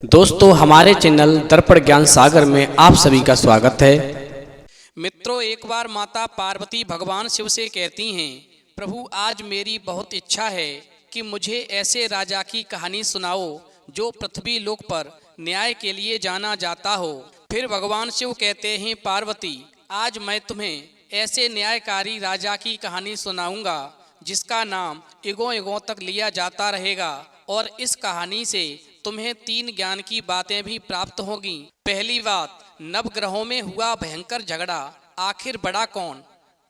दोस्तों हमारे चैनल दर्पण ज्ञान सागर में आप सभी का स्वागत है। मित्रों, एक बार माता पार्वती भगवान शिव से कहती हैं, प्रभु आज मेरी बहुत इच्छा है कि मुझे ऐसे राजा की कहानी सुनाओ जो पृथ्वी लोक पर न्याय के लिए जाना जाता हो। फिर भगवान शिव कहते हैं, पार्वती आज मैं तुम्हें ऐसे न्यायकारी राजा की कहानी सुनाऊंगा जिसका नाम युगों युगों तक लिया जाता रहेगा और इस कहानी से तुम्हें 3 ज्ञान की बातें भी प्राप्त होगी। पहली बात, नवग्रहों में हुआ भयंकर झगड़ा आखिर बड़ा कौन।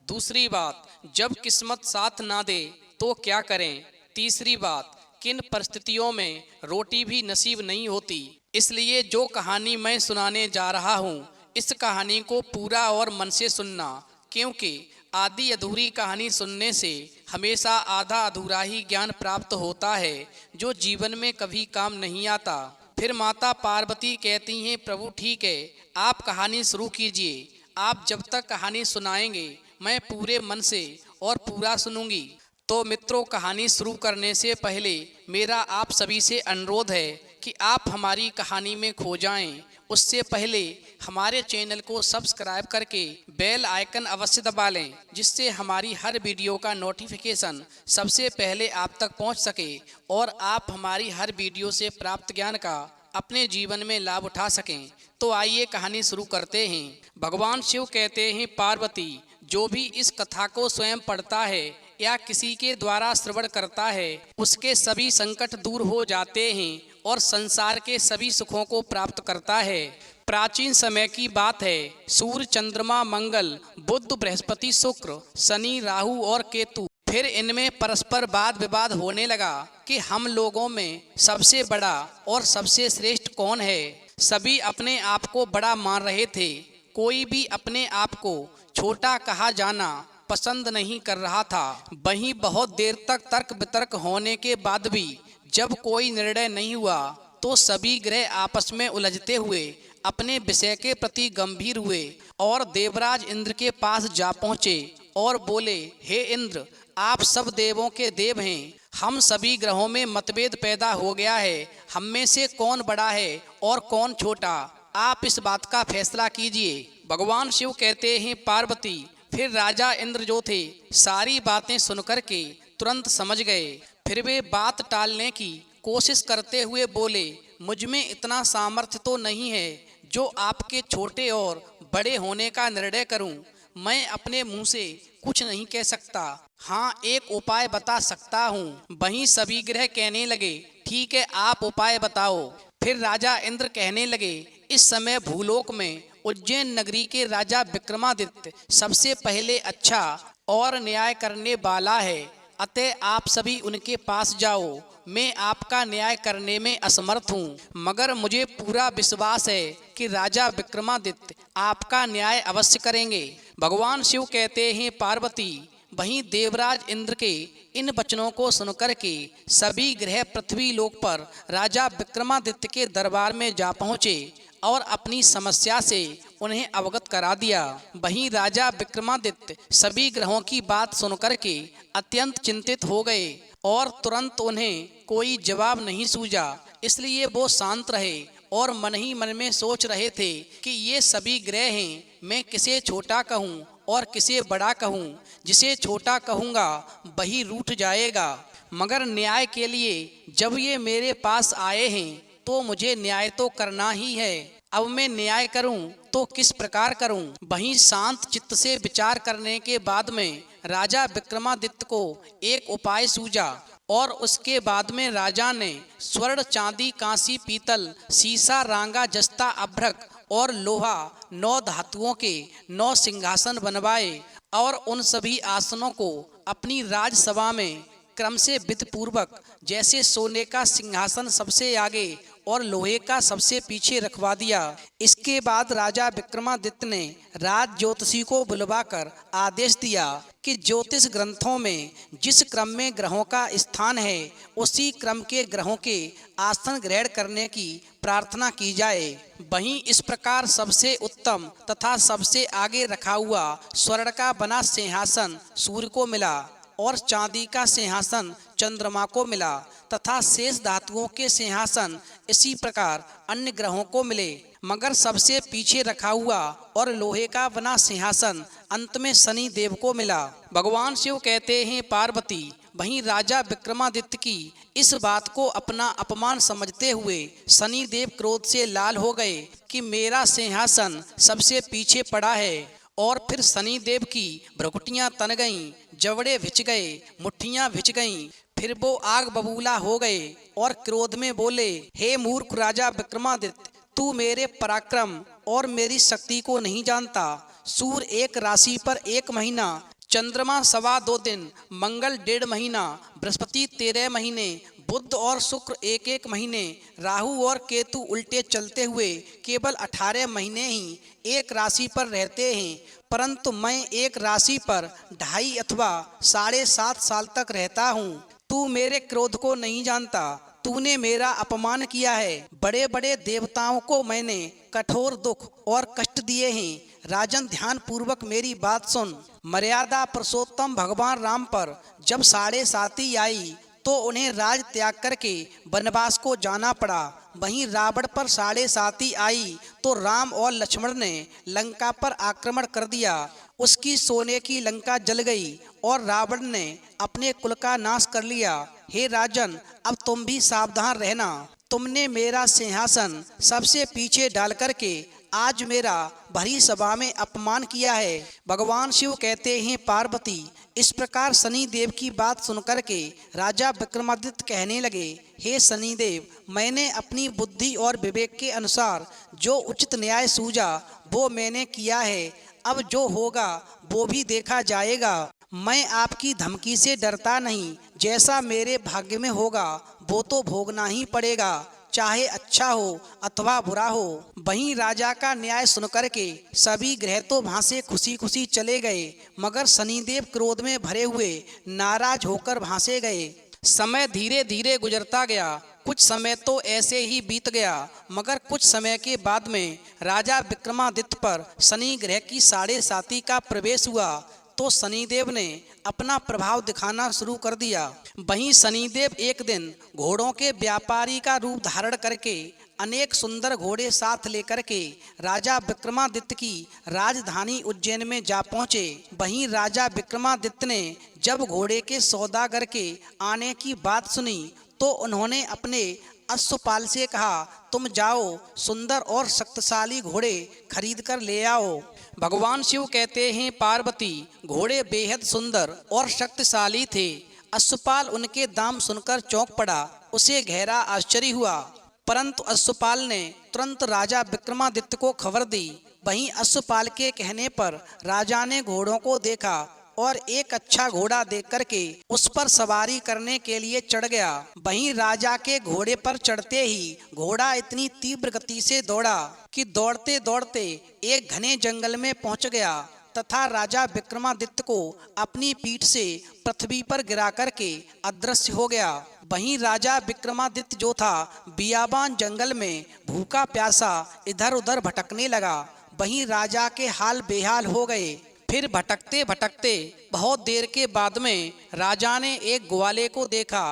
दूसरी बात, जब किस्मत साथ ना दे तो क्या करें। तीसरी बात, किन परिस्थितियों में रोटी भी नसीब नहीं होती। इसलिए जो कहानी मैं सुनाने जा रहा हूँ, इस कहानी को पूरा और मन से सुनना, क्योंकि आधी अधूरी कहानी सुनने से हमेशा आधा अधूरा ही ज्ञान प्राप्त होता है जो जीवन में कभी काम नहीं आता। फिर माता पार्वती कहती हैं, प्रभु ठीक है, आप कहानी शुरू कीजिए। आप जब तक कहानी सुनाएंगे मैं पूरे मन से और पूरा सुनूंगी। तो मित्रों, कहानी शुरू करने से पहले मेरा आप सभी से अनुरोध है कि आप हमारी कहानी में खो जाएं। उससे पहले हमारे चैनल को सब्सक्राइब करके बेल आइकन अवश्य दबा लें, जिससे हमारी हर वीडियो का नोटिफिकेशन सबसे पहले आप तक पहुंच सके और आप हमारी हर वीडियो से प्राप्त ज्ञान का अपने जीवन में लाभ उठा सकें। तो आइए कहानी शुरू करते हैं। भगवान शिव कहते हैं, पार्वती जो भी इस कथा को स्वयं पढ़ता है या किसी के द्वारा श्रवण करता है उसके सभी संकट दूर हो जाते हैं और संसार के सभी सुखों को प्राप्त करता है। प्राचीन समय की बात है, सूर्य चंद्रमा मंगल बुध बृहस्पति शुक्र शनि राहु और केतु, फिर इनमें परस्पर वाद विवाद होने लगा कि हम लोगों में सबसे बड़ा और सबसे श्रेष्ठ कौन है। सभी अपने आप को बड़ा मान रहे थे, कोई भी अपने आप को छोटा कहा जाना पसंद नहीं कर रहा था। वहीं बहुत देर तक तर्क वितर्क होने के बाद भी जब कोई निर्णय नहीं हुआ तो सभी ग्रह आपस में उलझते हुए अपने विषय के प्रति गंभीर हुए और देवराज इंद्र के पास जा पहुँचे और बोले, हे इंद्र, आप सब देवों के देव हैं, हम सभी ग्रहों में मतभेद पैदा हो गया है, हम में से कौन बड़ा है और कौन छोटा, आप इस बात का फैसला कीजिए। भगवान शिव कहते हैं, पार्वती फिर राजा इंद्र जो थे सारी बातें सुनकर के तुरंत समझ गए। फिर वे बात टालने की कोशिश करते हुए बोले, मुझ में इतना सामर्थ्य तो नहीं है जो आपके छोटे और बड़े होने का निर्णय करूं। मैं अपने मुंह से कुछ नहीं कह सकता, हाँ एक उपाय बता सकता हूँ। वहीं सभी ग्रह कहने लगे, ठीक है आप उपाय बताओ। फिर राजा इंद्र कहने लगे, इस समय भूलोक में उज्जैन नगरी के राजा विक्रमादित्य सबसे पहले अच्छा और न्याय करने वाला है, अतः आप सभी उनके पास जाओ। मैं आपका न्याय करने में असमर्थ हूँ, मगर मुझे पूरा विश्वास है कि राजा विक्रमादित्य आपका न्याय अवश्य करेंगे। भगवान शिव कहते हैं, पार्वती वहीं देवराज इंद्र के इन वचनों को सुनकर के सभी ग्रह पृथ्वी लोक पर राजा विक्रमादित्य के दरबार में जा पहुँचे और अपनी समस्या से उन्हें अवगत करा दिया। वहीं राजा विक्रमादित्य सभी ग्रहों की बात सुनकर के अत्यंत चिंतित हो गए और तुरंत उन्हें कोई जवाब नहीं सूझा, इसलिए वो शांत रहे और मन ही मन में सोच रहे थे कि ये सभी ग्रह हैं, मैं किसे छोटा कहूँ और किसे बड़ा कहूँ। जिसे छोटा कहूँगा वही रूठ जाएगा, मगर न्याय के लिए जब ये मेरे पास आए हैं तो मुझे न्याय तो करना ही है। अब मैं न्याय करूं तो किस प्रकार करूं। वहीं शांत चित्त से विचार करने के बाद में राजा विक्रमादित्य को एक उपाय सूझा और उसके बाद में राजा ने स्वर्ण चांदी कांसी पीतल सीसा रांगा जस्ता अभ्रक और लोहा 9 धातुओं के 9 सिंहासन बनवाए और उन सभी आसनों को अपनी राजसभा में क्रम से विधिपूर्वक, जैसे सोने का सिंहासन सबसे आगे और लोहे का सबसे पीछे रखवा दिया। इसके बाद राजा विक्रमादित्य ने राज ज्योतिषी को बुलवाकर आदेश दिया कि ज्योतिष ग्रंथों में जिस क्रम में ग्रहों का स्थान है उसी क्रम के ग्रहों के आसन ग्रहण करने की प्रार्थना की जाए। वहीं इस प्रकार सबसे उत्तम तथा सबसे आगे रखा हुआ स्वर्ण का बना सिंहासन सूर्य को मिला और चांदी का सिंहासन चंद्रमा को मिला तथा शेष धातुओं के सिंहासन इसी प्रकार अन्य ग्रहों को मिले, मगर सबसे पीछे रखा हुआ और लोहे का बना सिंहासन अंत में शनि देव को मिला। भगवान शिव कहते हैं पार्वती, वहीं राजा विक्रमादित्य की इस बात को अपना अपमान समझते हुए शनि देव क्रोध से लाल हो गए कि मेरा सिंहासन सबसे पीछे पड़ा है। और फिर शनि देव की भ्रुकुटियां तन गईं, जबड़े भिंच गए, मुट्ठियां भिंच गईं। फिर वो आग बबूला हो गए और क्रोध में बोले, हे मूर्ख राजा विक्रमादित्य, तू मेरे पराक्रम और मेरी शक्ति को नहीं जानता। सूर्य एक राशि पर 1 महीना, चंद्रमा 2.25 दिन, मंगल 1.5 महीना, बृहस्पति 13 महीने, बुध और शुक्र 1-1 महीने, राहु और केतु उल्टे चलते हुए केवल 18 महीने ही एक राशि पर रहते हैं, परंतु मैं एक राशि पर 2.5 अथवा 7.5 साल तक रहता हूँ। तू मेरे क्रोध को नहीं जानता, तूने मेरा अपमान किया है। बड़े बड़े देवताओं को मैंने कठोर दुख और कष्ट दिए हैं। राजन, ध्यान पूर्वक मेरी बात सुन। मर्यादा पुरुषोत्तम भगवान राम पर जब 7.5 आई तो उन्हें राज त्याग करके वनवास को जाना पड़ा। वहीं रावण पर 7.5 आई तो राम और लक्ष्मण ने लंका पर आक्रमण कर दिया। उसकी सोने की लंका जल गई और रावण ने अपने कुल का नाश कर लिया। हे राजन, अब तुम भी सावधान रहना। तुमने मेरा सिंहासन सबसे पीछे डाल करके आज मेरा भरी सभा में अपमान किया है। भगवान शिव कहते हैं पार्वती, इस प्रकार शनि देव की बात सुनकर के राजा विक्रमादित्य कहने लगे, हे शनि देव, मैंने अपनी बुद्धि और विवेक के अनुसार जो उचित न्याय सूझा वो मैंने किया है। अब जो होगा वो भी देखा जाएगा। मैं आपकी धमकी से डरता नहीं। जैसा मेरे भाग्य में होगा वो तो भोगना ही पड़ेगा, चाहे अच्छा हो अथवा बुरा हो। वहीं राजा का न्याय सुनकर के सभी ग्रह तो वहां से खुशी खुशी चले गए, मगर शनिदेव क्रोध में भरे हुए नाराज होकर वहां से गए। समय धीरे धीरे गुजरता गया। कुछ समय तो ऐसे ही बीत गया, मगर कुछ समय के बाद में राजा विक्रमादित्य पर शनि ग्रह की 7.5 का प्रवेश हुआ तो शनिदेव ने अपना प्रभाव दिखाना शुरू कर दिया। वहीं शनिदेव एक दिन घोड़ों के व्यापारी का रूप धारण करके अनेक सुंदर घोड़े साथ लेकर के राजा विक्रमादित्य की राजधानी उज्जैन में जा पहुँचे। वहीं राजा विक्रमादित्य ने जब घोड़े के सौदागर के आने की बात सुनी तो उन्होंने अपने अश्वपाल से कहा, तुम जाओ सुंदर और शक्तिशाली घोड़े खरीद कर ले आओ। भगवान शिव कहते हैं पार्वती, घोड़े बेहद सुंदर और शक्तिशाली थे। अश्वपाल उनके दाम सुनकर चौंक पड़ा। उसे गहरा आश्चर्य हुआ, परंतु अश्वपाल ने तुरंत राजा विक्रमादित्य को खबर दी। वहीं अश्वपाल के कहने पर राजा ने घोड़ों को देखा और एक अच्छा घोड़ा देख करके उस पर सवारी करने के लिए चढ़ गया। वहीं राजा के घोड़े पर चढ़ते ही घोड़ा इतनी तीव्र गति से दौड़ा कि दौड़ते दौड़ते एक घने जंगल में पहुंच गया तथा राजा विक्रमादित्य को अपनी पीठ से पृथ्वी पर गिरा करके अदृश्य हो गया। वहीं राजा विक्रमादित्य जो था बियाबान जंगल में भूखा प्यासा इधर उधर भटकने लगा। वहीं राजा के हाल बेहाल हो गए। फिर भटकते भटकते बहुत देर के बाद में राजा ने एक ग्वाले को देखा।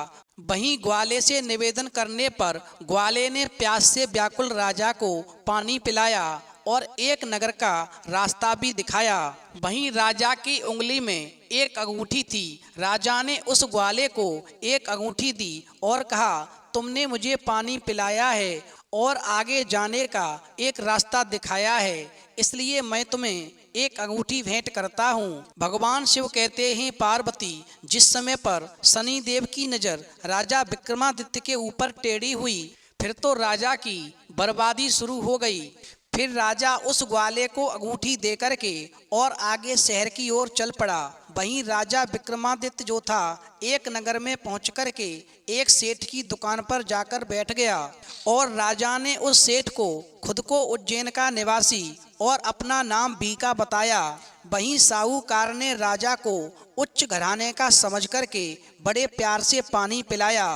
वहीं ग्वाले से निवेदन करने पर ग्वाले ने प्यास से व्याकुल राजा को पानी पिलाया और एक नगर का रास्ता भी दिखाया। वहीं राजा की उंगली में एक अंगूठी थी। राजा ने उस ग्वाले को एक अंगूठी दी और कहा, तुमने मुझे पानी पिलाया है और आगे जाने का एक रास्ता दिखाया है, इसलिए मैं तुम्हें एक अंगूठी भेंट करता हूँ। भगवान शिव कहते हैं पार्वती, जिस समय पर शनि देव की नजर राजा विक्रमादित्य के ऊपर टेढ़ी हुई, फिर तो राजा की बर्बादी शुरू हो गई। फिर राजा उस ग्वाले को अंगूठी देकर के और आगे शहर की ओर चल पड़ा। वहीं राजा विक्रमादित्य जो था एक नगर में पहुंच कर के एक सेठ की दुकान पर जाकर बैठ गया और राजा ने उस सेठ को खुद को उज्जैन का निवासी और अपना नाम बीका बताया। वहीं साहूकार ने राजा को उच्च घराने का समझ करके बड़े प्यार से पानी पिलाया।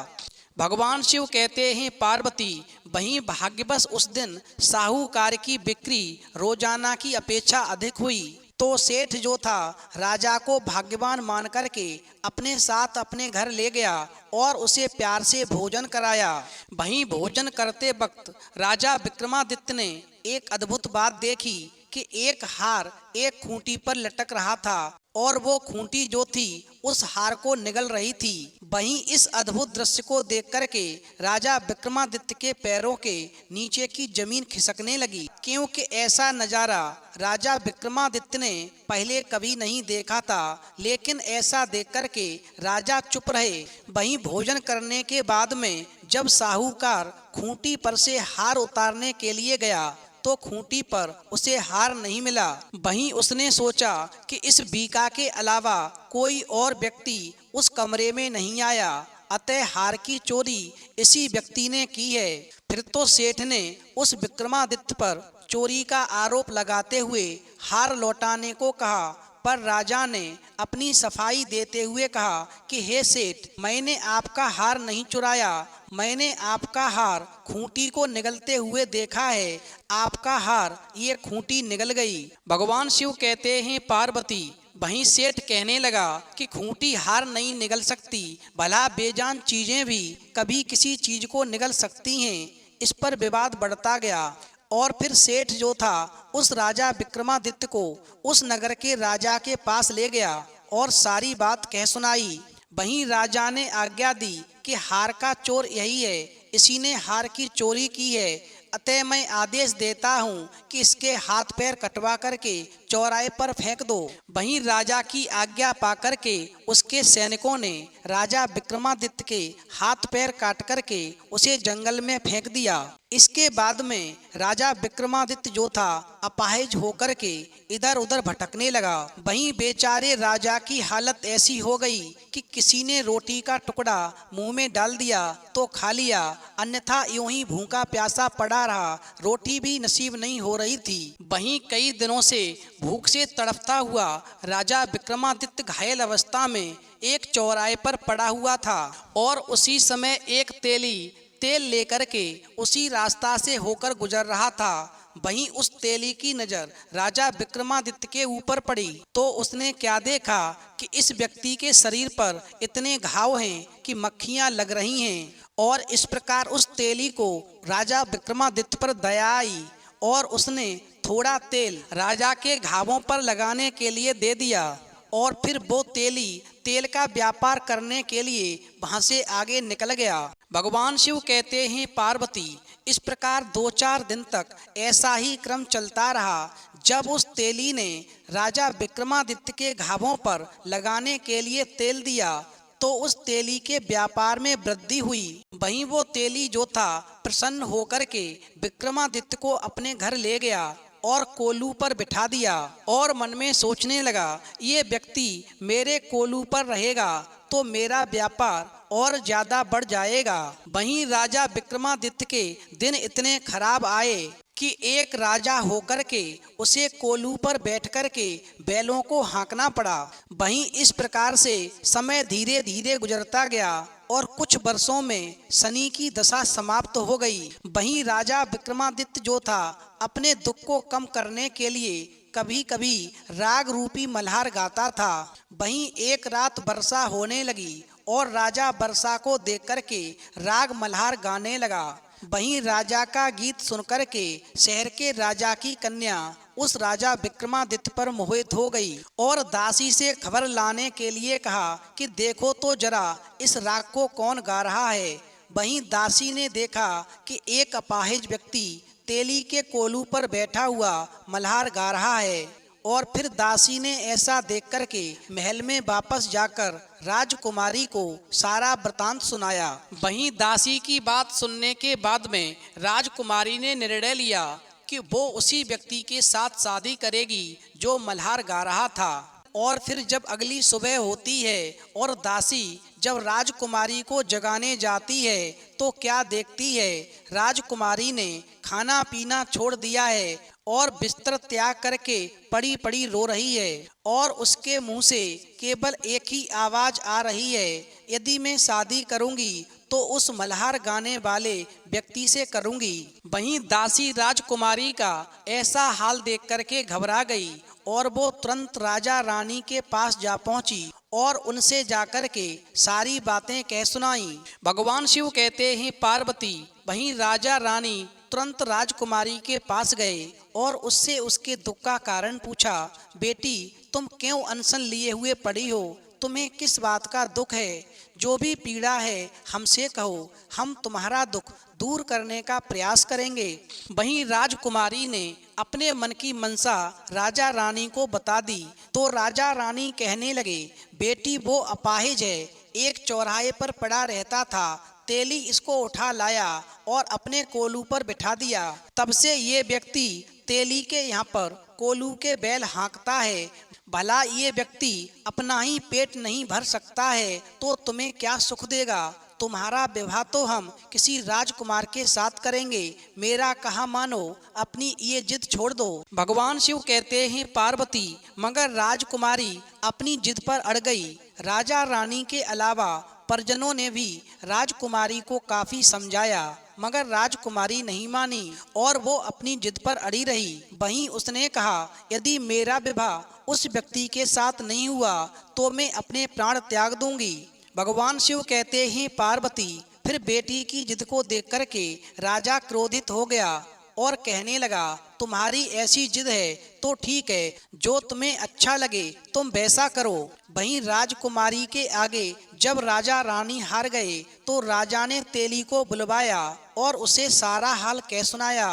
भगवान शिव कहते हैं पार्वती, वहीं भाग्यवश उस दिन साहूकार की बिक्री रोजाना की अपेक्षा अधिक हुई। तो सेठ जो था राजा को भाग्यवान मान करके अपने साथ अपने घर ले गया और उसे प्यार से भोजन कराया। वहीं भोजन करते वक्त राजा विक्रमादित्य ने एक अद्भुत बात देखी कि एक हार एक खूंटी पर लटक रहा था और वो खूंटी जो थी उस हार को निगल रही थी। वहीं इस अद्भुत दृश्य को देख करके राजा विक्रमादित्य के पैरों के नीचे की जमीन खिसकने लगी, क्योंकि ऐसा नजारा राजा विक्रमादित्य ने पहले कभी नहीं देखा था। लेकिन ऐसा देख करके राजा चुप रहे। वहीं भोजन करने के बाद में जब साहूकार खूंटी पर से हार उतारने के लिए गया तो खूंटी पर उसे हार नहीं मिला। वहीं उसने सोचा कि इस बीका के अलावा कोई और व्यक्ति उस कमरे में नहीं आया, अतः हार की चोरी इसी व्यक्ति ने की है। फिर तो सेठ ने उस विक्रमादित्य पर चोरी का आरोप लगाते हुए हार लौटाने को कहा, पर राजा ने अपनी सफाई देते हुए कहा कि हे सेठ, मैंने आपका हार नहीं चुराया, मैंने आपका हार खूंटी को निगलते हुए देखा है। आपका हार ये खूंटी निगल गई। भगवान शिव कहते हैं पार्वती। वहीं सेठ कहने लगा कि खूंटी हार नहीं निगल सकती, भला बेजान चीजें भी कभी किसी चीज को निगल सकती हैं। इस पर विवाद बढ़ता गया और फिर सेठ जो था उस राजा विक्रमादित्य को उस नगर के राजा के पास ले गया और सारी बात कह सुनाई। वहीं राजा ने आज्ञा दी कि हार का चोर यही है, इसी ने हार की चोरी की है, अतः मैं आदेश देता हूँ कि इसके हाथ पैर कटवा करके चौराहे पर फेंक दो। वहीं राजा की आज्ञा पाकर के उसके सैनिकों ने राजा विक्रमादित्य के हाथ पैर काट करके उसे जंगल में फेंक दिया। इसके बाद में राजा विक्रमादित्य जो था अपाहिज होकर के इधर उधर भटकने लगा। वहीं बेचारे राजा की हालत ऐसी हो गई कि किसी ने रोटी का टुकड़ा मुंह में डाल दिया तो खा लिया, अन्यथा यूं ही भूखा प्यासा पड़ा रहा, रोटी भी नसीब नहीं हो रही थी। वहीं कई दिनों से भूख से तड़पता हुआ राजा विक्रमादित्य घायल अवस्था में एक चौराहे पर पड़ा हुआ था और उसी समय एक तेली तेल लेकर के उसी रास्ता से होकर गुजर रहा था। वहीं उस तेली की नजर राजा विक्रमादित्य के ऊपर पड़ी तो उसने क्या देखा कि इस व्यक्ति के शरीर पर इतने घाव हैं कि मक्खियां लग रही हैं। और इस प्रकार उस तेली को राजा विक्रमादित्य पर दया आई और उसने थोड़ा तेल राजा के घावों पर लगाने के लिए दे दिया और फिर वो तेली तेल का व्यापार करने के लिए वहां से आगे निकल गया। भगवान शिव कहते हैं पार्वती, इस प्रकार 2-4 दिन तक ऐसा ही क्रम चलता रहा। जब उस तेली ने राजा विक्रमादित्य के घावों पर लगाने के लिए तेल दिया तो उस तेली के व्यापार में वृद्धि हुई। वहीं वो तेली जो था प्रसन्न होकर के विक्रमादित्य को अपने घर ले गया और कोलू पर बिठा दिया और मन में सोचने लगा, ये व्यक्ति मेरे कोलू पर रहेगा तो मेरा व्यापार और ज्यादा बढ़ जाएगा। वहीं राजा विक्रमादित्य के दिन इतने खराब आए कि एक राजा होकर के उसे कोलू पर बैठ कर के बैलों को हाँकना पड़ा। वहीं इस प्रकार से समय धीरे धीरे गुजरता गया और कुछ वर्षों में शनि की दशा समाप्त हो गई। वहीं राजा विक्रमादित्य जो था अपने दुख को कम करने के लिए कभी कभी राग रूपी मल्हार गाता था। वहीं एक रात वर्षा होने लगी और राजा वर्षा को देख करके राग मल्हार गाने लगा। वहीं राजा का गीत सुनकर के शहर के राजा की कन्या उस राजा विक्रमादित्य पर मोहित हो गई और दासी से खबर लाने के लिए कहा कि देखो तो जरा इस राग को कौन गा रहा है। वहीं दासी ने देखा कि एक अपाहिज व्यक्ति तेली के कोलू पर बैठा हुआ मल्हार गा रहा है और फिर दासी ने ऐसा देख करके महल में वापस जाकर राजकुमारी को सारा वृतांत सुनाया। वहीं दासी की बात सुनने के बाद में राजकुमारी ने निर्णय लिया कि वो उसी व्यक्ति के साथ शादी करेगी जो मल्हार गा रहा था। और फिर जब अगली सुबह होती है और दासी जब राजकुमारी को जगाने जाती है तो क्या देखती है, राजकुमारी ने खाना पीना छोड़ दिया है और बिस्तर त्याग करके पड़ी पड़ी रो रही है और उसके मुंह से केवल एक ही आवाज आ रही है, यदि मैं शादी करूंगी तो उस मल्हार गाने वाले व्यक्ति से करूंगी। वहीं दासी राजकुमारी का ऐसा हाल देख करके घबरा गई और वो तुरंत राजा रानी के पास जा पहुंची और उनसे जाकर के सारी बातें कह सुनाई। भगवान शिव कहते हैं पार्वती, वहीं राजा रानी तुरंत राजकुमारी के पास गए और उससे उसके दुख का कारण पूछा। बेटी, तुम क्यों अनशन लिए हुए पड़ी हो? तुम्हें किस बात का दुख है? जो भी पीड़ा है हमसे कहो, हम तुम्हारा दुख दूर करने का प्रयास करेंगे। वहीं राजकुमारी ने अपने मन की मनसा राजा रानी को बता दी तो राजा रानी कहने लगे, बेटी वो अपाहिज है, एक चौराहे पर पड़ा रहता था, तेली इसको उठा लाया और अपने कोलू पर बिठा दिया। तब से ये व्यक्ति तेली के यहाँ पर कोलू के बैल हाँकता है। भला ये व्यक्ति अपना ही पेट नहीं भर सकता है तो तुम्हें क्या सुख देगा? तुम्हारा विवाह तो हम किसी राजकुमार के साथ करेंगे, मेरा कहा मानो, अपनी ये जिद छोड़ दो। भगवान शिव कहते हैं पार्वती, मगर राजकुमारी अपनी जिद पर अड़ गई। राजा रानी के अलावा परिजनों ने भी राजकुमारी को काफी समझाया, मगर राजकुमारी नहीं मानी और वो अपनी जिद पर अड़ी रही। वहीं उसने कहा, यदि मेरा विवाह उस व्यक्ति के साथ नहीं हुआ तो मैं अपने प्राण त्याग दूंगी। भगवान शिव कहते हैं पार्वती, फिर बेटी की जिद को देख करके राजा क्रोधित हो गया और कहने लगा, तुम्हारी ऐसी जिद है तो ठीक है, जो तुम्हें अच्छा लगे तुम वैसा करो। वहीं राजकुमारी के आगे जब राजा रानी हार गए तो राजा ने तेली को बुलवाया और उसे सारा हाल कह सुनाया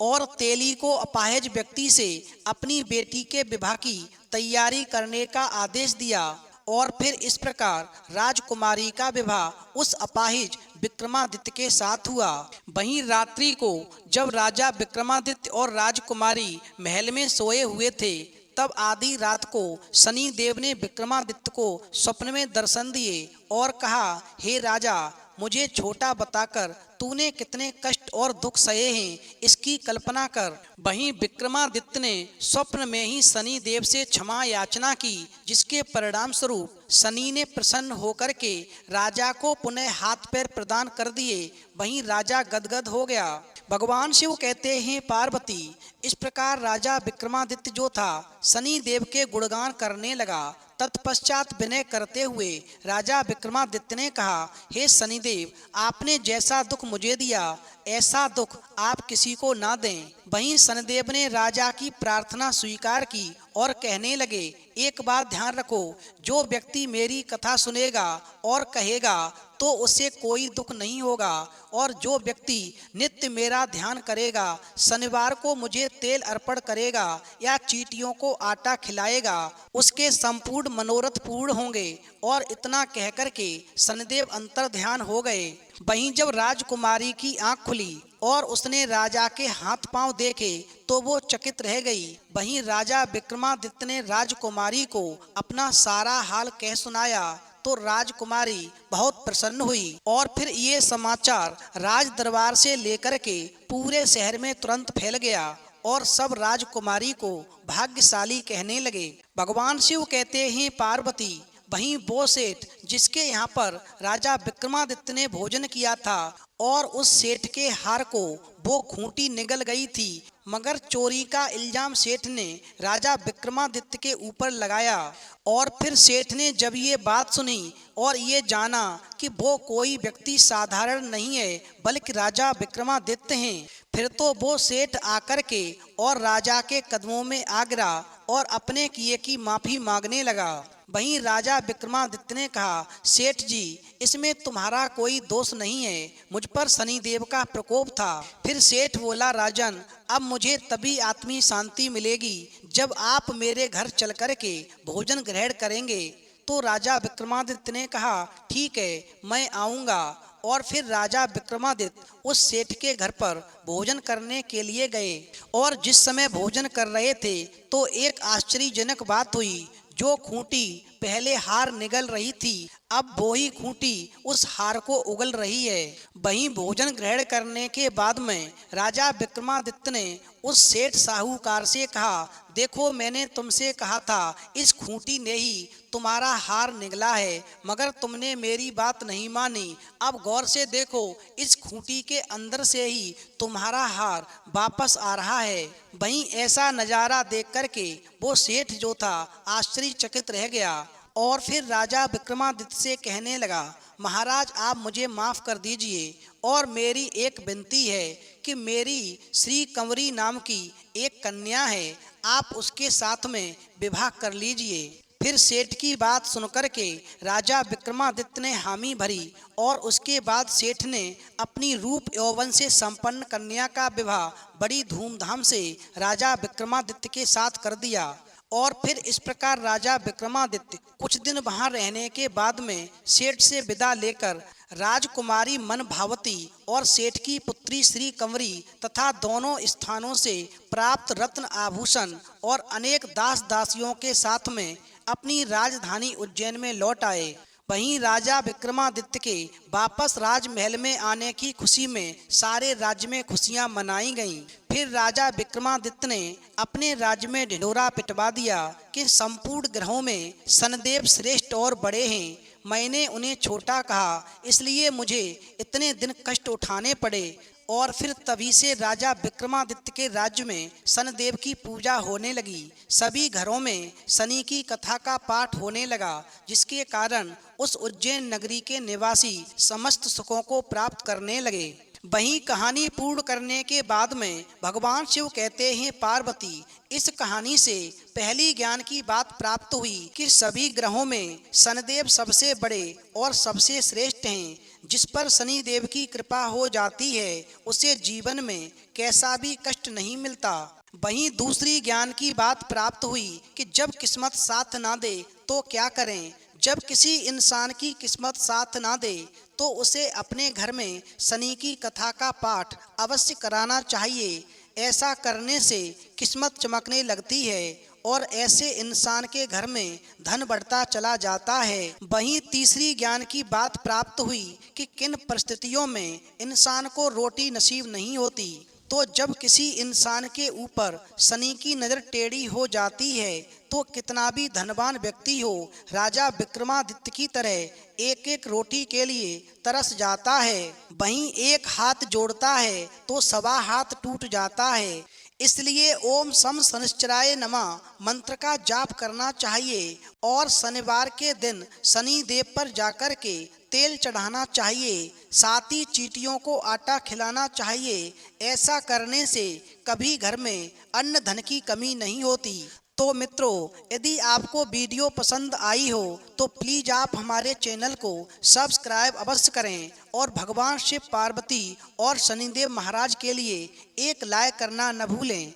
और तेली को अपाहिज व्यक्ति से अपनी बेटी के विवाह की तैयारी करने का आदेश दिया और फिर इस प्रकार राजकुमारी का विवाह उस अपाहिज विक्रमादित्य के साथ हुआ। वहीं रात्रि को जब राजा विक्रमादित्य और राजकुमारी महल में सोए हुए थे, तब आधी रात को शनि देव ने विक्रमादित्य को स्वप्न में दर्शन दिए और कहा, हे राजा, मुझे छोटा बताकर तूने कितने कष्ट और दुख सहे हैं, इसकी कल्पना कर। वहीं विक्रमादित्य ने स्वप्न में ही शनि देव से क्षमा याचना की, जिसके परिणाम स्वरूप शनि ने प्रसन्न होकर के राजा को पुनः हाथ पैर प्रदान कर दिए। वहीं राजा गदगद हो गया। भगवान शिव कहते हैं पार्वती, इस प्रकार राजा विक्रमादित्य जो था शनि देव के गुणगान करने लगा। तत्पश्चात विनय करते हुए राजा विक्रमादित्य ने कहा, हे शनिदेव, आपने जैसा दुख मुझे दिया ऐसा दुख आप किसी को ना दें। वहीं शनिदेव ने राजा की प्रार्थना स्वीकार की और कहने लगे, एक बात ध्यान रखो, जो व्यक्ति मेरी कथा सुनेगा और कहेगा तो उसे कोई दुख नहीं होगा, और जो व्यक्ति नित्य मेरा ध्यान करेगा, शनिवार को मुझे तेल अर्पण करेगा या चींटियों को आटा खिलाएगा, उसके संपूर्ण मनोरथ पूर्ण होंगे। और इतना कहकर के शनिदेव अंतर ध्यान हो गए। वहीं जब राजकुमारी की आंख खुली और उसने राजा के हाथ पांव देखे तो वो चकित रह गई। वहीं राजा विक्रमादित्य ने राजकुमारी को अपना सारा हाल कह सुनाया तो राजकुमारी बहुत प्रसन्न हुई और फिर ये समाचार राज दरबार से लेकर के पूरे शहर में तुरंत फैल गया और सब राजकुमारी को भाग्यशाली कहने लगे। भगवान शिव कहते हैं पार्वती, वहीं वो सेठ जिसके यहाँ पर राजा विक्रमादित्य ने भोजन किया था और उस सेठ के हार को वो खूंटी निगल गई थी, मगर चोरी का इल्जाम सेठ ने राजा विक्रमादित्य के ऊपर लगाया। और फिर सेठ ने जब ये बात सुनी और ये जाना कि वो कोई व्यक्ति साधारण नहीं है बल्कि राजा विक्रमादित्य हैं, फिर तो वो सेठ आकर के और राजा के कदमों में आ गिरा और अपने किए की माफी मांगने लगा। वहीं राजा विक्रमादित्य ने कहा, सेठ जी, इसमें तुम्हारा कोई दोष नहीं है, मुझ पर शनिदेव का प्रकोप था। फिर सेठ बोला, राजन, अब मुझे तभी आत्मी शांति मिलेगी जब आप मेरे घर चल कर के भोजन ग्रहण करेंगे। तो राजा विक्रमादित्य ने कहा, ठीक है, मैं आऊँगा। और फिर राजा विक्रमादित्य उस सेठ के घर पर भोजन करने के लिए गए और जिस समय भोजन कर रहे थे तो एक आश्चर्यजनक बात हुई। जो खूंटी पहले हार निगल रही थी, अब वो ही खूंटी उस हार को उगल रही है। वहीं भोजन ग्रहण करने के बाद में राजा विक्रमादित्य ने उस सेठ साहूकार से कहा, देखो, मैंने तुमसे कहा था इस खूंटी ने ही तुम्हारा हार निकला है, मगर तुमने मेरी बात नहीं मानी। अब गौर से देखो, इस खूंटी के अंदर से ही तुम्हारा हार वापस आ रहा है। वहीं ऐसा नज़ारा देख करके वो सेठ जो था आश्चर्यचकित रह गया और फिर राजा विक्रमादित्य से कहने लगा, महाराज आप मुझे माफ़ कर दीजिए और मेरी एक विनती है कि मेरी श्री कंवरी नाम की एक कन्या है, आप उसके साथ में विवाह कर लीजिए। फिर सेठ की बात सुनकर के राजा विक्रमादित्य ने हामी भरी और उसके बाद सेठ ने अपनी रूप यौवन से संपन्न कन्या का विवाह बड़ी धूमधाम से राजा विक्रमादित्य के साथ कर दिया। और फिर इस प्रकार राजा विक्रमादित्य कुछ दिन वहां रहने के बाद में सेठ से विदा लेकर राजकुमारी मनभावती और सेठ की पुत्री श्री कंवरी तथा दोनों स्थानों से प्राप्त रत्न आभूषण और अनेक दास दासियों के साथ में अपनी राजधानी उज्जैन में लौट आए। वहीं राजा विक्रमादित्य के वापस राजमहल में आने की खुशी में सारे राज्य में खुशियां मनाई गईं। फिर राजा विक्रमादित्य ने अपने राज्य में ढिंढोरा पिटवा दिया कि संपूर्ण ग्रहों में शनिदेव श्रेष्ठ और बड़े हैं, मैंने उन्हें छोटा कहा, इसलिए मुझे इतने दिन कष्ट उठाने पड़े। और फिर तभी से राजा विक्रमादित्य के राज्य में शनिदेव की पूजा होने लगी। सभी घरों में शनि की कथा का पाठ होने लगा, जिसके कारण उस उज्जैन नगरी के निवासी समस्त सुखों को प्राप्त करने लगे। वहीं कहानी पूर्ण करने के बाद में भगवान शिव कहते हैं, पार्वती इस कहानी से पहली ज्ञान की बात प्राप्त हुई कि सभी ग्रहों में शनिदेव सबसे बड़े और सबसे श्रेष्ठ हैं। जिस पर शनि देव की कृपा हो जाती है उसे जीवन में कैसा भी कष्ट नहीं मिलता। वहीं दूसरी ज्ञान की बात प्राप्त हुई कि जब किस्मत साथ ना दे तो क्या करें। जब किसी इंसान की किस्मत साथ ना दे तो उसे अपने घर में शनि की कथा का पाठ अवश्य कराना चाहिए। ऐसा करने से किस्मत चमकने लगती है और ऐसे इंसान के घर में धन बढ़ता चला जाता है। वहीं तीसरी ज्ञान की बात प्राप्त हुई कि किन परिस्थितियों में इंसान को रोटी नसीब नहीं होती। तो जब किसी इंसान के ऊपर शनि की नज़र टेढ़ी हो जाती है तो कितना भी धनवान व्यक्ति हो, राजा विक्रमादित्य की तरह एक एक रोटी के लिए तरस जाता है। वहीं एक हाथ जोड़ता है तो सवा हाथ टूट जाता है। इसलिए ओम सम शनिश्चराय नमः मंत्र का जाप करना चाहिए और शनिवार के दिन शनि देव पर जाकर के तेल चढ़ाना चाहिए। साथ ही चींटियों को आटा खिलाना चाहिए। ऐसा करने से कभी घर में अन्न धन की कमी नहीं होती। तो मित्रों, यदि आपको वीडियो पसंद आई हो तो प्लीज़ आप हमारे चैनल को सब्सक्राइब अवश्य करें और भगवान शिव पार्वती और शनिदेव महाराज के लिए एक लाइक करना न भूलें।